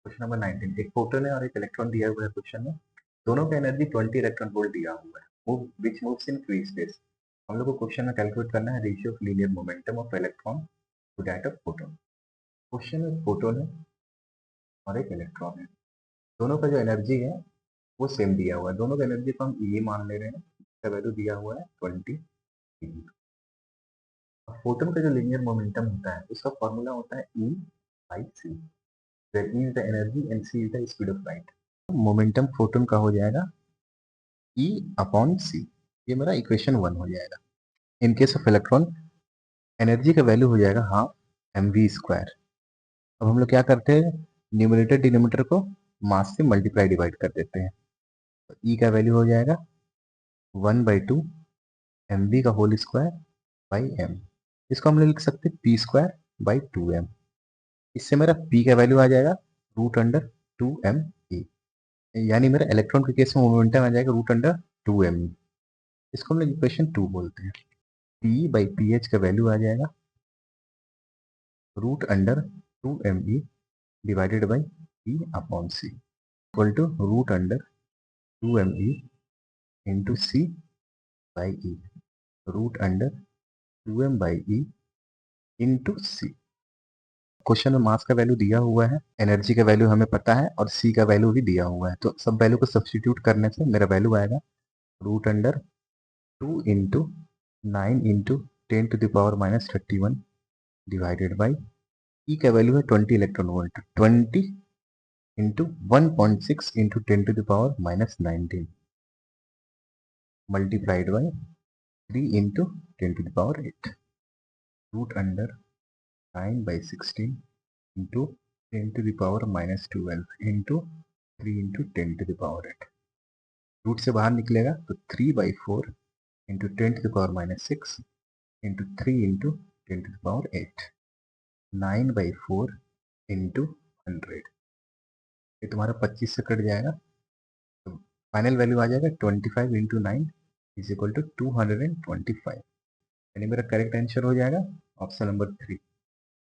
Question number 19, एक proton है और एक इलेक्ट्रॉन दिया हुआ है क्वेश्चन में। दोनों का एनर्जी 20 इलेक्ट्रॉन वोल्ट दिया हुआ है। Move which moves in free space. हम लोग को क्वेश्चन में कैलकुलेट करना है ratio of linear momentum of electron to that of proton. Question में प्रोटॉन है और एक इलेक्ट्रॉन है। दोनों का जो एनर्जी है वो सेम दिया हुआ है। दोनों का एनर्जी को हम ये मान ले रहे हैं, इसका वैल्यू दिया हुआ है 20 eV। फोटोन का जो लीनियर मोमेंटम होता है उसका फॉर्मूला होता है E by C, where E is the energy and C is the speed of light। Momentum photon का हो जाएगा E अपॉन C। ये मेरा इक्वेशन 1 हो जाएगा। In case of electron energy का वैल्यू हो जाएगा हाफ mv स्क्वायर। अब हम लोग क्या करते हैं, न्यूमरेटर डिनोमिनेटर को मास से मल्टीप्लाई डिवाइड कर देते हैं। तो E का वैल्यू हो जाएगा 1/2 mv का होल स्क्वायर बाई m। इसको हम लोग लिख सकते हैं p स्क्वायर बाई 2m। इससे मेरा p का वैल्यू आ जाएगा √2m e, यानी मेरा इलेक्ट्रॉन के केस में मोमेंटम आ जाएगा √2m। इसको हम लोग इक्वेशन 2 बोलते हैं। p बाई पी एच का वैल्यू आ जाएगा √2me divided by e upon c equal to √2me into c by e, √2m by e into c। Question में मास का वैल्यू दिया हुआ है, एनर्जी का वैल्यू हमें पता है और सी का वैल्यू भी दिया हुआ है। तो सब वैल्यू को सब्सटीट्यूट करने से मेरा वैल्यू आएगा √2 into 9 into 10⁻³ divided by E का वैल्यू है 20 electron volt, 20 into 1.6 into 10⁻⁻19 multiplied by 3 into 10⁸ √9/16 into 10⁻⁻12 into 3 into 10⁸। Root से बाहर निकलेगा तो 3/4 इंटू 10⁻⁻6 इंटू 3 इंटू 10⁸, 9/4 इंटू 100। ये तुम्हारा 25 से कट जाएगा तो फाइनल वैल्यू आ जाएगा 25 इंटू 9 इज इक्वल टू 225। यानी मेरा करेक्ट आंसर हो जाएगा ऑप्शन नंबर 3।